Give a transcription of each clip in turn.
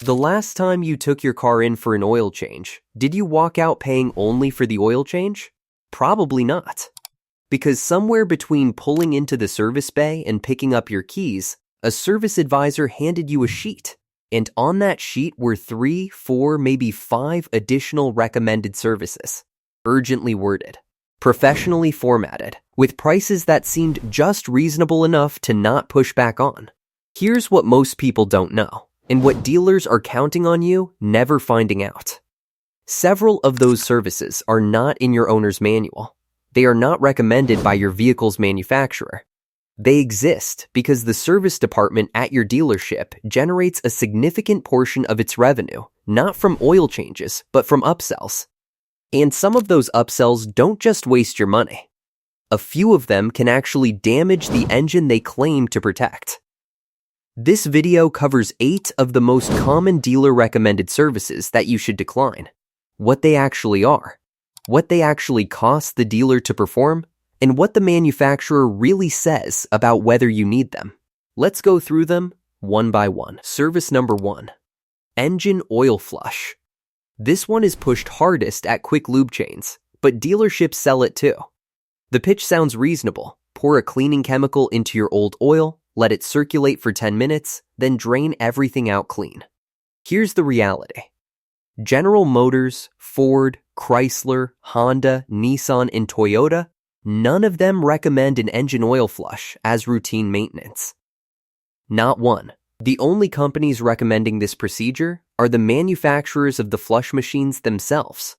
The last time you took your car in for an oil change, did you walk out paying only for the oil change? Probably not. Because somewhere between pulling into the service bay and picking up your keys, a service advisor handed you a sheet. And on that sheet were 3, 4, maybe 5 additional recommended services. Urgently worded, professionally formatted, with prices that seemed just reasonable enough to not push back on. Here's what most people don't know, and what dealers are counting on you never finding out. Several of those services are not in your owner's manual. They are not recommended by your vehicle's manufacturer. They exist because the service department at your dealership generates a significant portion of its revenue, not from oil changes, but from upsells. And some of those upsells don't just waste your money. A few of them can actually damage the engine they claim to protect. This video covers 8 of the most common dealer-recommended services that you should decline, what they actually are, what they actually cost the dealer to perform, and what the manufacturer really says about whether you need them. Let's go through them one by one. Service number 1, engine oil flush. This one is pushed hardest at quick lube chains, but dealerships sell it too. The pitch sounds reasonable. Pour a cleaning chemical into your old oil, let it circulate for 10 minutes, then drain everything out clean. Here's the reality. General Motors, Ford, Chrysler, Honda, Nissan, and Toyota, none of them recommend an engine oil flush as routine maintenance. Not one. The only companies recommending this procedure are the manufacturers of the flush machines themselves,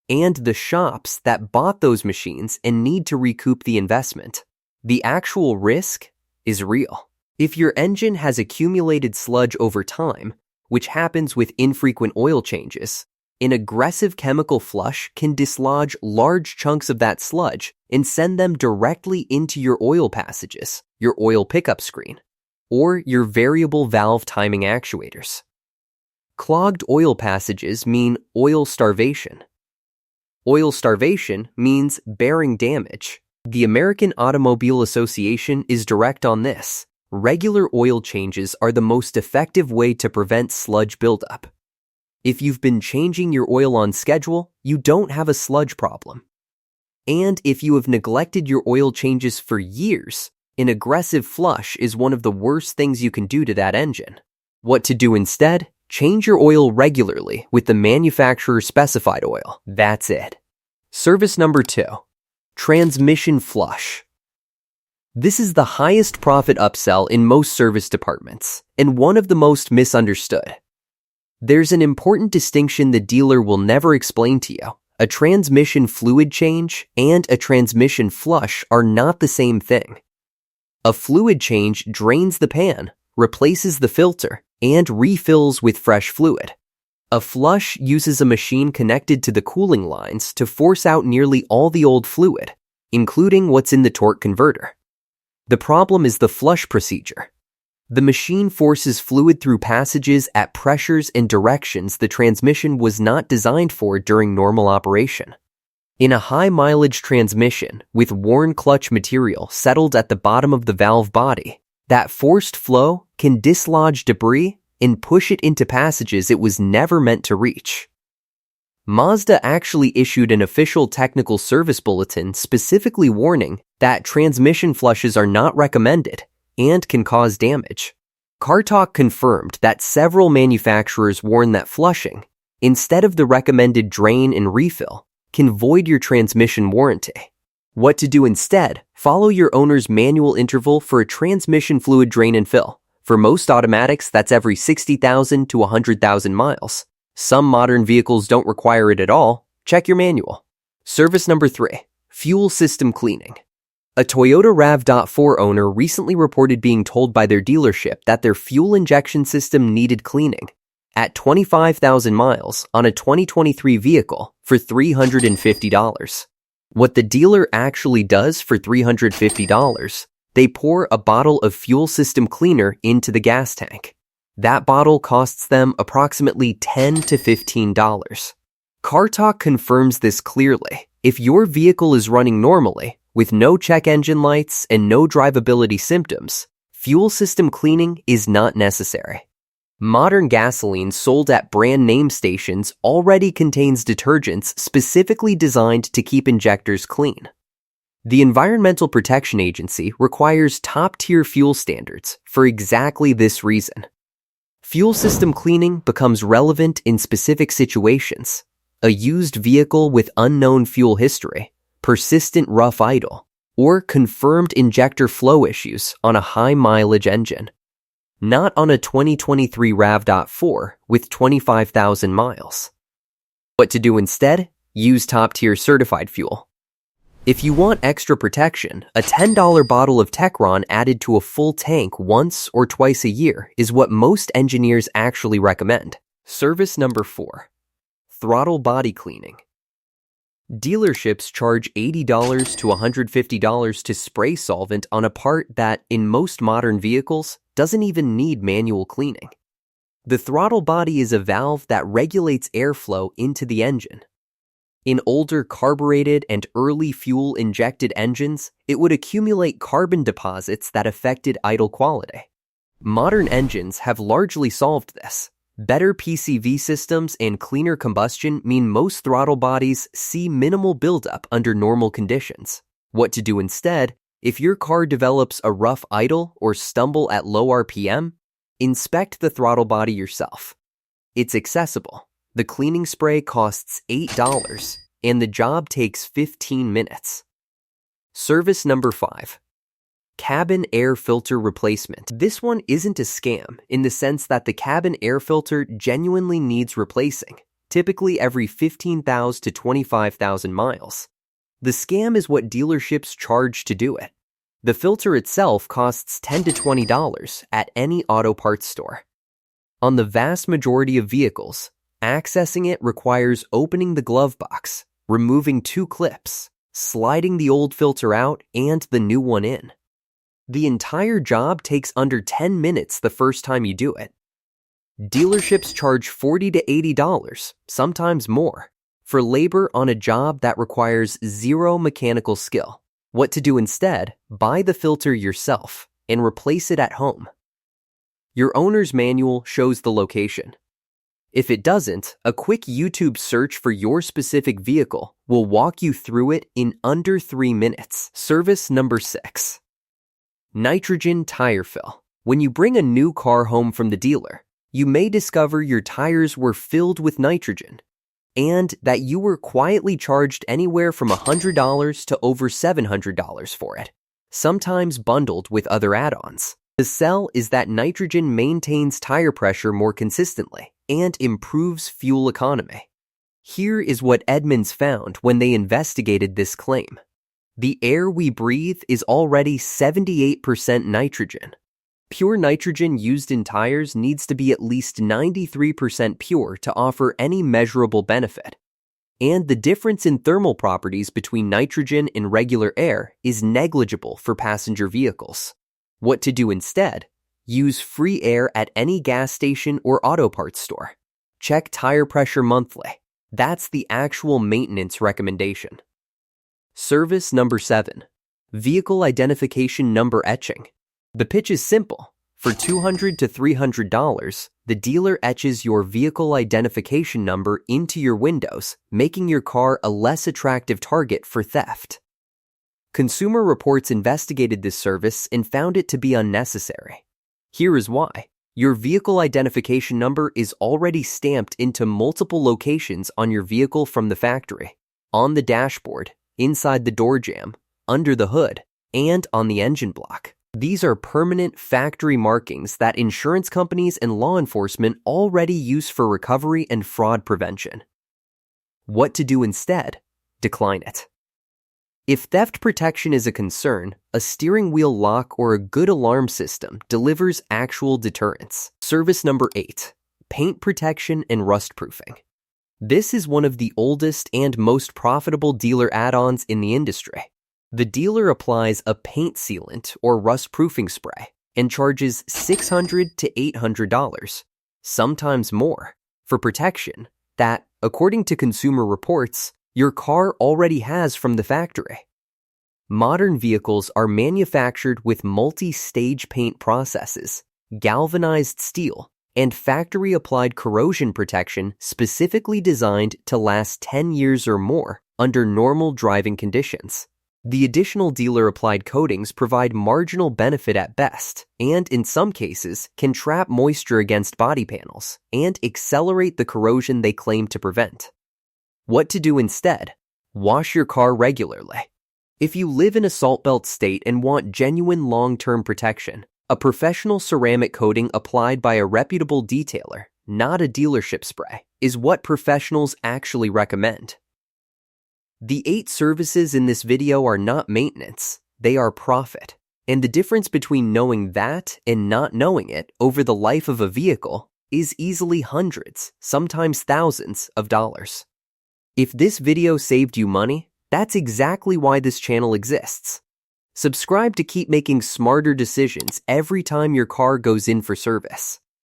and the shops that bought those machines and need to recoup the investment. The actual risk is real. If your engine has accumulated sludge over time, which happens with infrequent oil changes, an aggressive chemical flush can dislodge large chunks of that sludge and send them directly into your oil passages, your oil pickup screen, or your variable valve timing actuators. Clogged oil passages mean oil starvation. Oil starvation means bearing damage. The American Automobile Association is direct on this. Regular oil changes are the most effective way to prevent sludge buildup. If you've been changing your oil on schedule, you don't have a sludge problem. And if you have neglected your oil changes for years, an aggressive flush is one of the worst things you can do to that engine. What to do instead? Change your oil regularly with the manufacturer's specified oil. That's it. Service number 2, transmission flush. This is the highest profit upsell in most service departments, and one of the most misunderstood. There's an important distinction the dealer will never explain to you. A transmission fluid change and a transmission flush are not the same thing. A fluid change drains the pan, replaces the filter, and refills with fresh fluid. A flush uses a machine connected to the cooling lines to force out nearly all the old fluid, including what's in the torque converter. The problem is the flush procedure. The machine forces fluid through passages at pressures and directions the transmission was not designed for during normal operation. In a high-mileage transmission with worn clutch material settled at the bottom of the valve body, that forced flow can dislodge debris and push it into passages it was never meant to reach. Mazda actually issued an official technical service bulletin specifically warning that transmission flushes are not recommended and can cause damage. Car Talk confirmed that several manufacturers warn that flushing, instead of the recommended drain and refill, can void your transmission warranty. What to do instead? Follow your owner's manual interval for a transmission fluid drain and fill. For most automatics, that's every 60,000 to 100,000 miles. Some modern vehicles don't require it at all. Check your manual. Service number 3, fuel system cleaning. A Toyota RAV.4 owner recently reported being told by their dealership that their fuel injection system needed cleaning at 25,000 miles on a 2023 vehicle for $350. What the dealer actually does for $350, they pour a bottle of fuel system cleaner into the gas tank. That bottle costs them approximately $10 to $15. Car Talk confirms this clearly. If your vehicle is running normally, with no check engine lights and no drivability symptoms, fuel system cleaning is not necessary. Modern gasoline sold at brand name stations already contains detergents specifically designed to keep injectors clean. The Environmental Protection Agency requires top-tier fuel standards for exactly this reason. Fuel system cleaning becomes relevant in specific situations: a used vehicle with unknown fuel history, persistent rough idle, or confirmed injector flow issues on a high-mileage engine. Not on a 2023 RAV.4 with 25,000 miles. What to do instead? Use top-tier certified fuel. If you want extra protection, a $10 bottle of Techron added to a full tank once or twice a year is what most engineers actually recommend. Service number 4. Throttle body cleaning. Dealerships charge $80 to $150 to spray solvent on a part that, in most modern vehicles, doesn't even need manual cleaning. The throttle body is a valve that regulates airflow into the engine. In older carbureted and early fuel-injected engines, it would accumulate carbon deposits that affected idle quality. Modern engines have largely solved this. Better PCV systems and cleaner combustion mean most throttle bodies see minimal buildup under normal conditions. What to do instead? If your car develops a rough idle or stumble at low RPM, inspect the throttle body yourself. It's accessible. The cleaning spray costs $8, and the job takes 15 minutes. Service number 5. Cabin air filter replacement. This one isn't a scam in the sense that the cabin air filter genuinely needs replacing, typically every 15,000 to 25,000 miles. The scam is what dealerships charge to do it. The filter itself costs $10 to $20 at any auto parts store. On the vast majority of vehicles, accessing it requires opening the glove box, removing 2 clips, sliding the old filter out and the new one in. The entire job takes under 10 minutes the first time you do it. Dealerships charge $40 to $80, sometimes more, for labor on a job that requires zero mechanical skill. What to do instead? Buy the filter yourself and replace it at home. Your owner's manual shows the location. If it doesn't, a quick YouTube search for your specific vehicle will walk you through it in under 3 minutes. Service number 6. Nitrogen tire fill. When you bring a new car home from the dealer, you may discover your tires were filled with nitrogen and that you were quietly charged anywhere from $100 to over $700 for it, sometimes bundled with other add-ons. The sell is that nitrogen maintains tire pressure more consistently and improves fuel economy. Here is what Edmunds found when they investigated this claim. The air we breathe is already 78% nitrogen. Pure nitrogen used in tires needs to be at least 93% pure to offer any measurable benefit. And the difference in thermal properties between nitrogen and regular air is negligible for passenger vehicles. What to do instead? Use free air at any gas station or auto parts store. Check tire pressure monthly. That's the actual maintenance recommendation. Service number 7. Vehicle identification number etching. The pitch is simple. For $200 to $300, the dealer etches your vehicle identification number into your windows, making your car a less attractive target for theft. Consumer Reports investigated this service and found it to be unnecessary. Here is why. Your vehicle identification number is already stamped into multiple locations on your vehicle from the factory, on the dashboard, inside the door jamb, under the hood, and on the engine block. These are permanent factory markings that insurance companies and law enforcement already use for recovery and fraud prevention. What to do instead? Decline it. If theft protection is a concern, a steering wheel lock or a good alarm system delivers actual deterrence. Service number 8. Paint protection and rustproofing. This is one of the oldest and most profitable dealer add-ons in the industry. The dealer applies a paint sealant or rustproofing spray and charges $600 to $800, sometimes more, for protection that, according to Consumer Reports, your car already has from the factory. Modern vehicles are manufactured with multi-stage paint processes, galvanized steel, and factory-applied corrosion protection specifically designed to last 10 years or more under normal driving conditions. The additional dealer-applied coatings provide marginal benefit at best, and in some cases can trap moisture against body panels and accelerate the corrosion they claim to prevent. What to do instead? Wash your car regularly. If you live in a salt belt state and want genuine long-term protection, a professional ceramic coating applied by a reputable detailer, not a dealership spray, is what professionals actually recommend. The 8 services in this video are not maintenance, they are profit. And the difference between knowing that and not knowing it over the life of a vehicle is easily hundreds, sometimes thousands of dollars. If this video saved you money, that's exactly why this channel exists. Subscribe to keep making smarter decisions every time your car goes in for service.